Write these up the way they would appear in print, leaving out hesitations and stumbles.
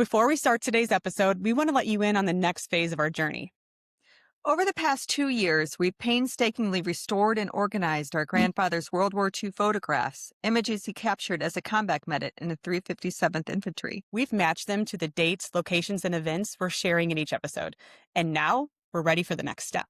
Before we start today's episode, we want to let you in on the next phase of our journey. Over the past 2 years, we've painstakingly restored and organized our grandfather's World War II photographs, images he captured as a combat medic in the 357th Infantry. We've matched them to the dates, locations, and events we're sharing in each episode. And now we're ready for the next step.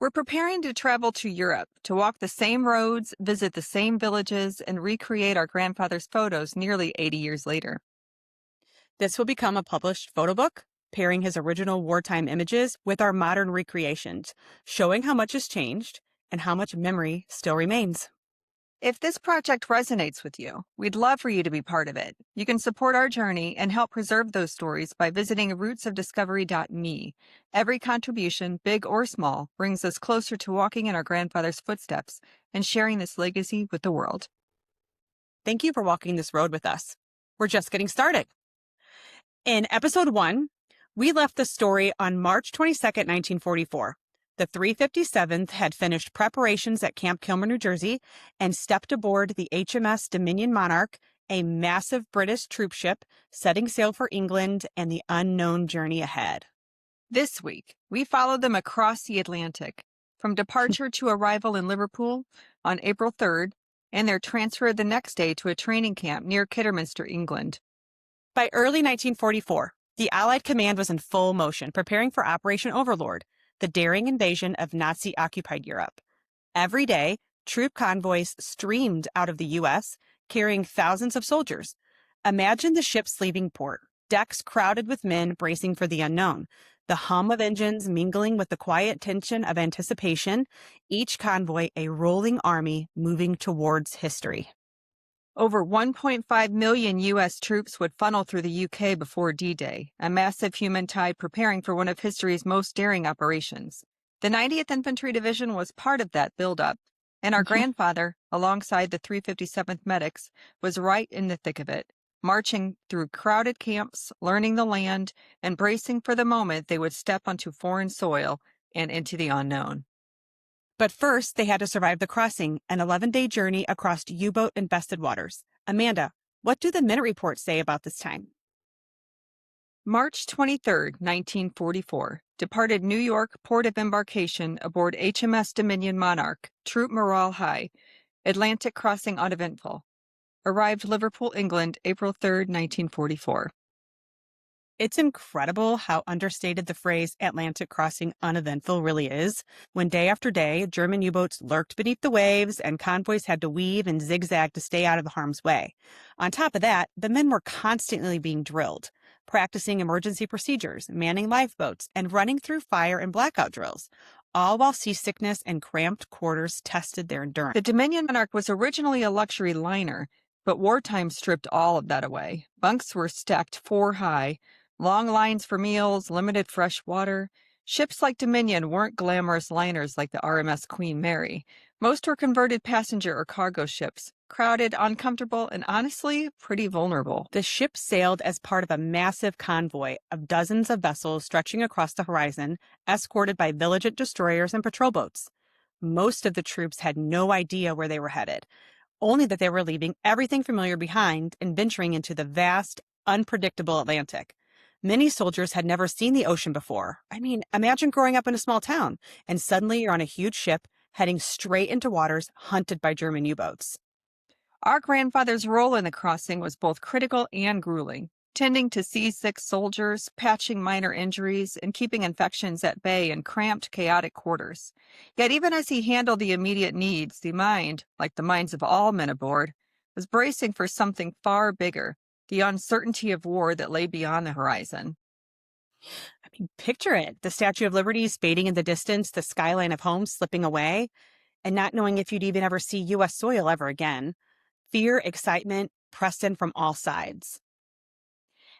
We're preparing to travel to Europe, to walk the same roads, visit the same villages, and recreate our grandfather's photos nearly 80 years later. This will become a published photo book, pairing his original wartime images with our modern recreations, showing how much has changed and how much memory still remains. If this project resonates with you, we'd love for you to be part of it. You can support our journey and help preserve those stories by visiting rootsofdiscovery.me. Every contribution, big or small, brings us closer to walking in our grandfather's footsteps and sharing this legacy with the world. Thank you for walking this road with us. We're just getting started. In episode 1, we left the story on March 22nd, 1944. The 357th had finished preparations at Camp Kilmer, New Jersey, and stepped aboard the HMS Dominion Monarch, a massive British troop ship, setting sail for England and the unknown journey ahead. This week, we followed them across the Atlantic, from departure to arrival in Liverpool on April 3rd, and their transfer the next day to a training camp near Kidderminster, England. By early 1944, the Allied command was in full motion, preparing for Operation Overlord, the daring invasion of Nazi-occupied Europe. Every day, troop convoys streamed out of the U.S., carrying thousands of soldiers. Imagine the ships leaving port, decks crowded with men bracing for the unknown, the hum of engines mingling with the quiet tension of anticipation, each convoy a rolling army moving towards history. Over 1.5 million U.S. troops would funnel through the U.K. before D-Day, a massive human tide preparing for one of history's most daring operations. The 90th Infantry Division was part of that buildup, and our grandfather, alongside the 357th Medics, was right in the thick of it, marching through crowded camps, learning the land, and bracing for the moment they would step onto foreign soil and into the unknown. But first, they had to survive the crossing, an 11-day journey across U-boat-infested waters. Amanda, what do the minute reports say about this time? March 23, 1944, departed New York port of embarkation aboard HMS Dominion Monarch, troop morale high, Atlantic crossing uneventful. Arrived Liverpool, England, April 3, 1944. It's incredible how understated the phrase Atlantic crossing uneventful really is, when day after day, German U-boats lurked beneath the waves and convoys had to weave and zigzag to stay out of harm's way. On top of that, the men were constantly being drilled, practicing emergency procedures, manning lifeboats, and running through fire and blackout drills, all while seasickness and cramped quarters tested their endurance. The Dominion Monarch was originally a luxury liner, but wartime stripped all of that away. Bunks were stacked 4 high, long lines for meals, limited fresh water. Ships like Dominion weren't glamorous liners like the RMS Queen Mary. Most were converted passenger or cargo ships, crowded, uncomfortable, and honestly, pretty vulnerable. The ship sailed as part of a massive convoy of dozens of vessels stretching across the horizon, escorted by vigilant destroyers and patrol boats. Most of the troops had no idea where they were headed, only that they were leaving everything familiar behind and venturing into the vast, unpredictable Atlantic. Many soldiers had never seen the ocean before. I mean, imagine growing up in a small town, and suddenly you're on a huge ship heading straight into waters hunted by German U-boats. Our grandfather's role in the crossing was both critical and grueling, tending to seasick soldiers, patching minor injuries, and keeping infections at bay in cramped, chaotic quarters. Yet even as he handled the immediate needs, the mind, like the minds of all men aboard, was bracing for something far bigger, the uncertainty of war that lay beyond the horizon. I mean, picture it. The Statue of Liberty fading in the distance, the skyline of home slipping away, and not knowing if you'd even ever see U.S. soil ever again. Fear, excitement, pressed in from all sides.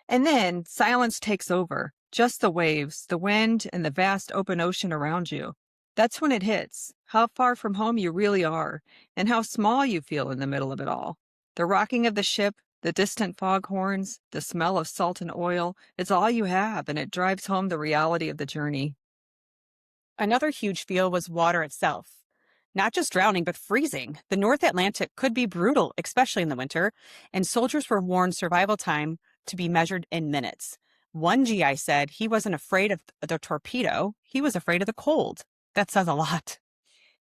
And then silence takes over. Just the waves, the wind, and the vast open ocean around you. That's when it hits, how far from home you really are, and how small you feel in the middle of it all. The rocking of the ship, the distant foghorns, the smell of salt and oil, it's all you have, and it drives home the reality of the journey. Another huge feel was water itself. Not just drowning, but freezing. The North Atlantic could be brutal, especially in the winter, and soldiers were warned survival time to be measured in minutes. One GI said he wasn't afraid of the torpedo, he was afraid of the cold. That says a lot.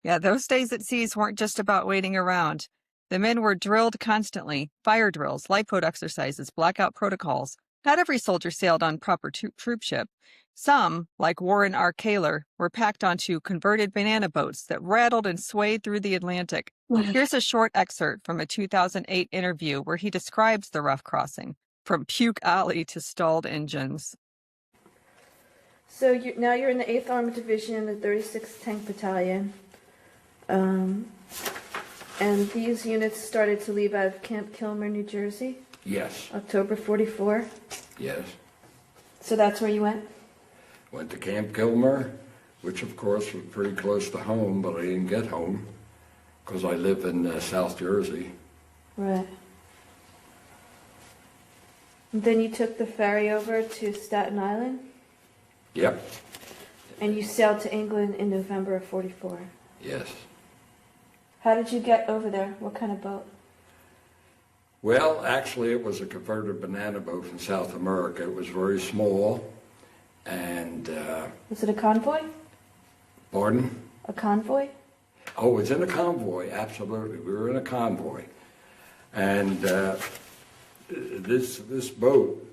Yeah, those days at seas weren't just about waiting around. The men were drilled constantly, fire drills, lifeboat exercises, blackout protocols. Not every soldier sailed on proper troopship. Some, like Warren R. Kaler, were packed onto converted banana boats that rattled and swayed through the Atlantic. Here's a short excerpt from a 2008 interview where he describes the rough crossing, from Puke Alley to stalled engines. So now you're in the 8th Armored Division, the 36th Tank Battalion. And these units started to leave out of Camp Kilmer, New Jersey, Yes, October 44. yes. So that's where you went? Went to Camp Kilmer, which of course was pretty close to home, but I didn't get home because I live in South Jersey. Right. And then you took the ferry over to Staten Island, Yep, and you sailed to England in November of 44. yes. How did you get over there? What kind of boat? Well, actually, it was a converted banana boat from South America. It was very small, and, Was it a convoy? pardon? A convoy? Oh, it was in a convoy, absolutely. We were in a convoy. And this boat,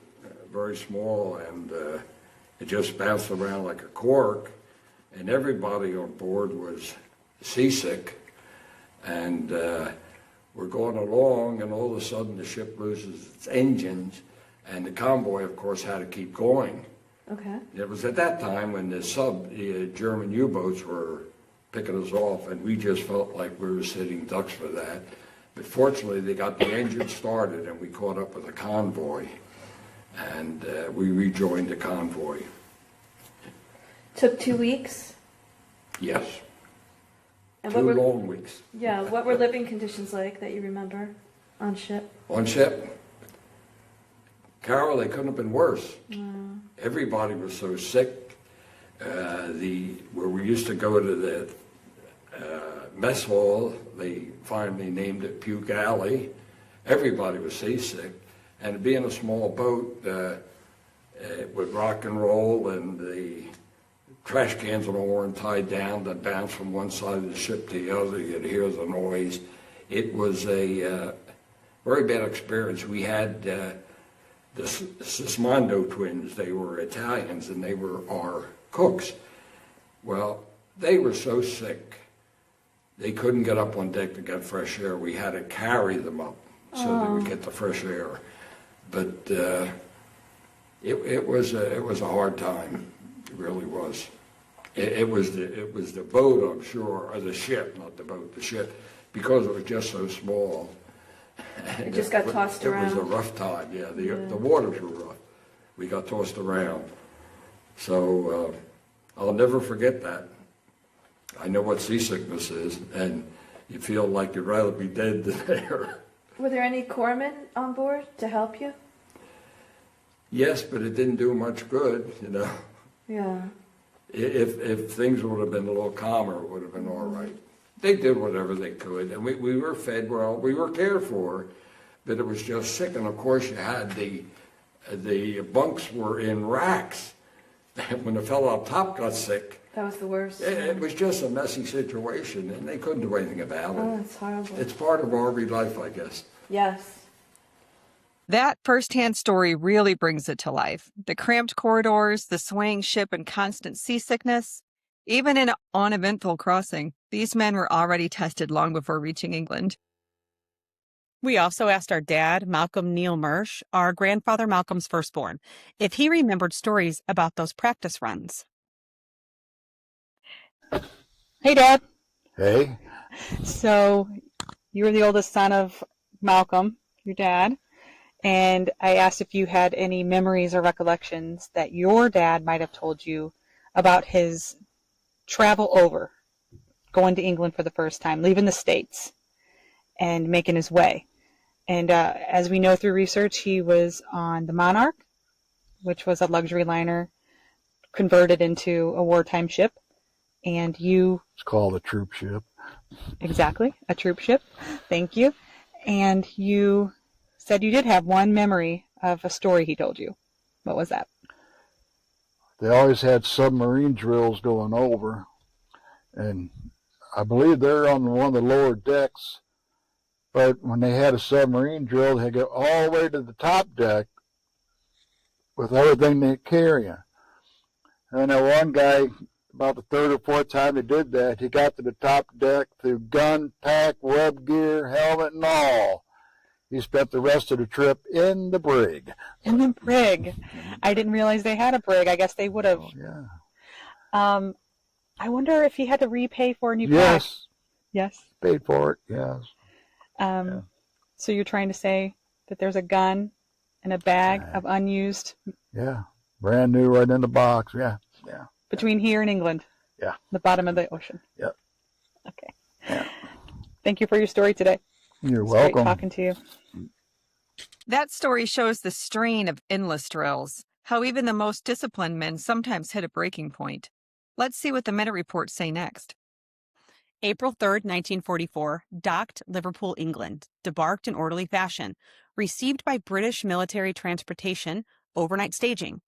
very small, and it just bounced around like a cork, and everybody on board was seasick. And we're going along, and all of a sudden the ship loses its engines, and the convoy, of course, had to keep going. Okay. It was at that time when the German U-boats were picking us off, and we just felt like we were sitting ducks for that. But fortunately, they got the engine started, and we caught up with the convoy, and we rejoined the convoy. Took 2 weeks? Yes, And two long weeks. Yeah, what were living conditions like that you remember on ship? On ship, Carol, they couldn't have been worse. Everybody was so sick. Where we used to go to the mess hall, they finally named it Puke Alley. Everybody was seasick, and being a small boat, it would rock and roll, and the trash cans and all weren't tied down that bounced from one side of the ship to the other. You'd hear the noise. It was a very bad experience. We had the Sismondo twins. They were Italians, and they were our cooks. Well, they were so sick, they couldn't get up on deck to get fresh air. We had to carry them up so they would get the fresh air. But it was a hard time. It really was. It was the boat, I'm sure, or the ship, not the boat, the ship, because it was just so small. It just got tossed around. It was a rough time, yeah. The waters were rough. We got tossed around. So I'll never forget that. I know what seasickness is, and you feel like you'd rather be dead than there. Were there any corpsmen on board to help you? Yes, but it didn't do much good, you know. Yeah. If things would have been a little calmer, it would have been all right. They did whatever they could, and we were fed well, we were cared for, but it was just sick. And of course, you had the bunks were in racks. When the fellow up top got sick, That was the worst. it was just a messy situation, and they couldn't do anything about Oh, it. that's horrible. It's part of RV life, I guess. Yes. That firsthand story really brings it to life. The cramped corridors, the swaying ship, and constant seasickness. Even in an uneventful crossing, these men were already tested long before reaching England. We also asked our dad, Malcolm Neil Mersch, our grandfather Malcolm's firstborn, if he remembered stories about those practice runs. Hey, Dad. Hey, So you were the oldest son of Malcolm, your dad, and I asked if you had any memories or recollections that your dad might have told you about his travel over, going to England for the first time, leaving the States and making his way. And as we know through research, he was on the Monarch, which was a luxury liner converted into a wartime ship. And you... it's called a troop ship. Exactly, a troop ship. Thank you. And you said you did have one memory of a story he told you. What was that? They always had submarine drills going over, and I believe they're on one of the lower decks. But when they had a submarine drill, they go all the way to the top deck with everything they're carrying. And that one guy, about the third or fourth time they did that, he got to the top deck through gun, pack, web gear, helmet, and all. He spent the rest of the trip in the brig. In the brig. I didn't realize they had a brig. I guess they would have. Oh, yeah. I wonder if he had to repay for a new pack. Yes. Yes. Paid for it, yes. Yeah. So you're trying to say that there's a gun and a bag of unused. Yeah. Brand new right in the box. Yeah. Yeah. Between here and England. Yeah. The bottom of the ocean. Yep. Okay. Yeah. Thank you for your story today. You're It's welcome. Great talking to you. That story shows the strain of endless drills, how even the most disciplined men sometimes hit a breaking point. Let's see what the minute reports say next. April 3rd, 1944, docked Liverpool, England, debarked in orderly fashion, received by British military transportation, overnight staging.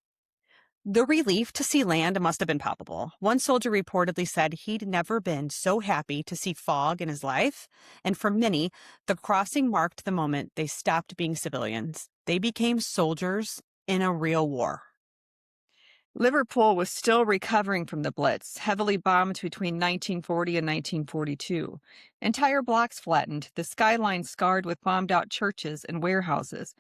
The relief to see land must have been palpable. One soldier reportedly said he'd never been so happy to see fog in his life, and for many, the crossing marked the moment they stopped being civilians. They became soldiers in a real war. Liverpool was still recovering from the Blitz, heavily bombed between 1940 and 1942. Entire blocks flattened, the skyline scarred with bombed-out churches and warehouses.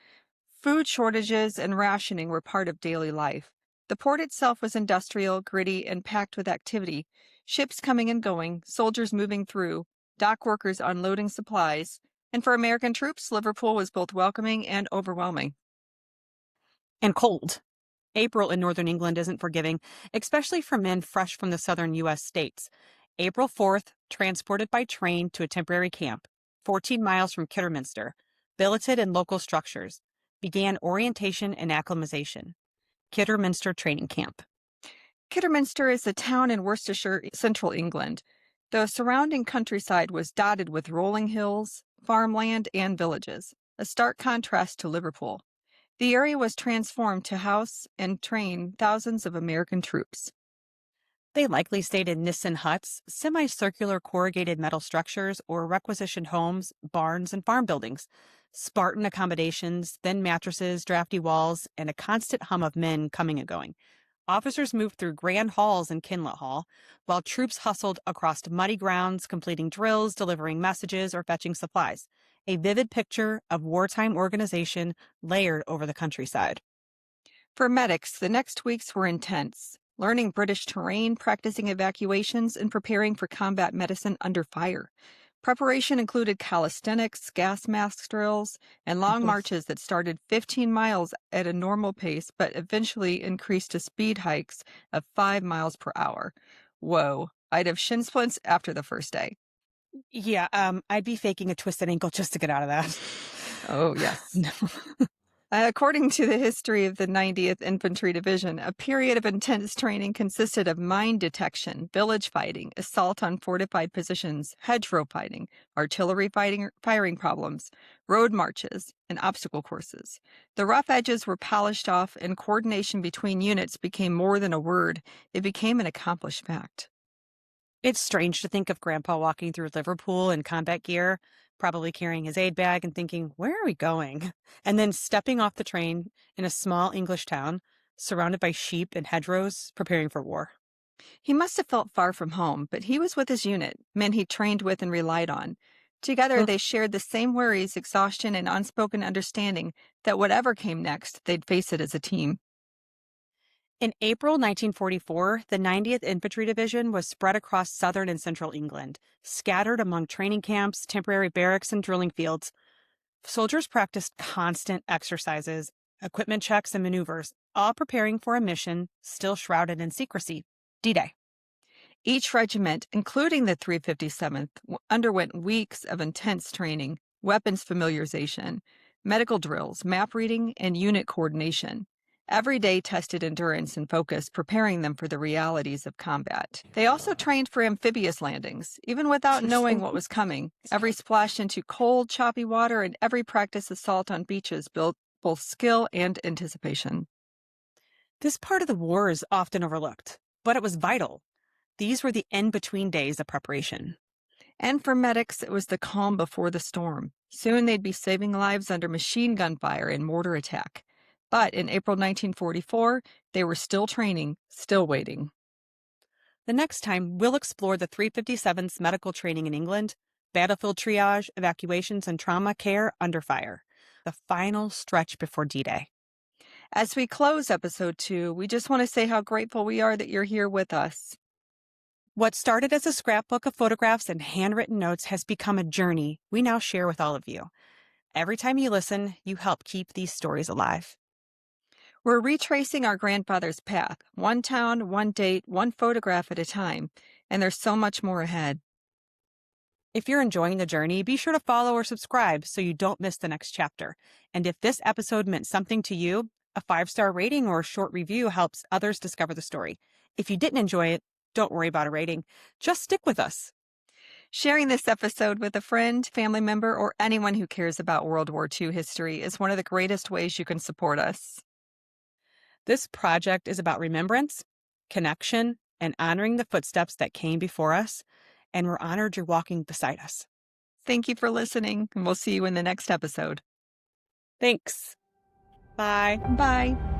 Food shortages and rationing were part of daily life. The port itself was industrial, gritty, and packed with activity. Ships coming and going, soldiers moving through, dock workers unloading supplies. And for American troops, Liverpool was both welcoming and overwhelming. And cold. April in northern England isn't forgiving, especially for men fresh from the southern U.S. states. April 4th, transported by train to a temporary camp, 14 miles from Kidderminster, billeted in local structures, began orientation and acclimatization. Kidderminster Training Camp. Kidderminster is a town in Worcestershire, central England. The surrounding countryside was dotted with rolling hills, farmland, and villages, a stark contrast to Liverpool. The area was transformed to house and train thousands of American troops. They likely stayed in Nissen huts, semicircular corrugated metal structures, or requisitioned homes, barns, and farm buildings. Spartan accommodations, thin mattresses, drafty walls, and a constant hum of men coming and going. Officers moved through grand halls in Kinlet Hall, while troops hustled across muddy grounds, completing drills, delivering messages, or fetching supplies. A vivid picture of wartime organization layered over the countryside. For medics, the next weeks were intense, learning British terrain, practicing evacuations, and preparing for combat medicine under fire. Preparation included calisthenics, gas mask drills, and long marches that started 15 miles at a normal pace, but eventually increased to speed hikes of 5 miles per hour. Whoa, I'd have shin splints after the first day. Yeah, I'd be faking a twisted ankle just to get out of that. Oh, yes. According to the history of the 90th Infantry Division, a period of intense training consisted of mine detection, village fighting, assault on fortified positions, hedgerow fighting, artillery firing problems, road marches, and obstacle courses. The rough edges were polished off, and coordination between units became more than a word. It became an accomplished fact. It's strange to think of Grandpa walking through Liverpool in combat gear, probably carrying his aid bag and thinking, where are we going? And then stepping off the train in a small English town, surrounded by sheep and hedgerows, preparing for war. He must have felt far from home, but he was with his unit, men he trained with and relied on. Together, they shared the same worries, exhaustion, and unspoken understanding that whatever came next, they'd face it as a team. In April 1944, the 90th Infantry Division was spread across southern and central England, scattered among training camps, temporary barracks, and drilling fields. Soldiers practiced constant exercises, equipment checks, and maneuvers, all preparing for a mission still shrouded in secrecy, D-Day. Each regiment, including the 357th, underwent weeks of intense training, weapons familiarization, medical drills, map reading, and unit coordination. Every day tested endurance and focus, preparing them for the realities of combat. They also trained for amphibious landings, even without knowing what was coming. Every splash into cold, choppy water and every practice assault on beaches built both skill and anticipation. This part of the war is often overlooked, but it was vital. These were the in-between days of preparation. And for medics, it was the calm before the storm. Soon they'd be saving lives under machine gun fire and mortar attack. But in April 1944, they were still training, still waiting. The next time, we'll explore the 357th's medical training in England, battlefield triage, evacuations, and trauma care under fire, the final stretch before D-Day. As we close episode 2, we just want to say how grateful we are that you're here with us. What started as a scrapbook of photographs and handwritten notes has become a journey we now share with all of you. Every time you listen, you help keep these stories alive. We're retracing our grandfather's path, one town, one date, one photograph at a time, and there's so much more ahead. If you're enjoying the journey, be sure to follow or subscribe so you don't miss the next chapter. And if this episode meant something to you, a 5-star rating or a short review helps others discover the story. If you didn't enjoy it, don't worry about a rating. Just stick with us. Sharing this episode with a friend, family member, or anyone who cares about World War II history is one of the greatest ways you can support us. This project is about remembrance, connection, and honoring the footsteps that came before us, and we're honored you're walking beside us. Thank you for listening, and we'll see you in the next episode. Thanks. Bye. Bye.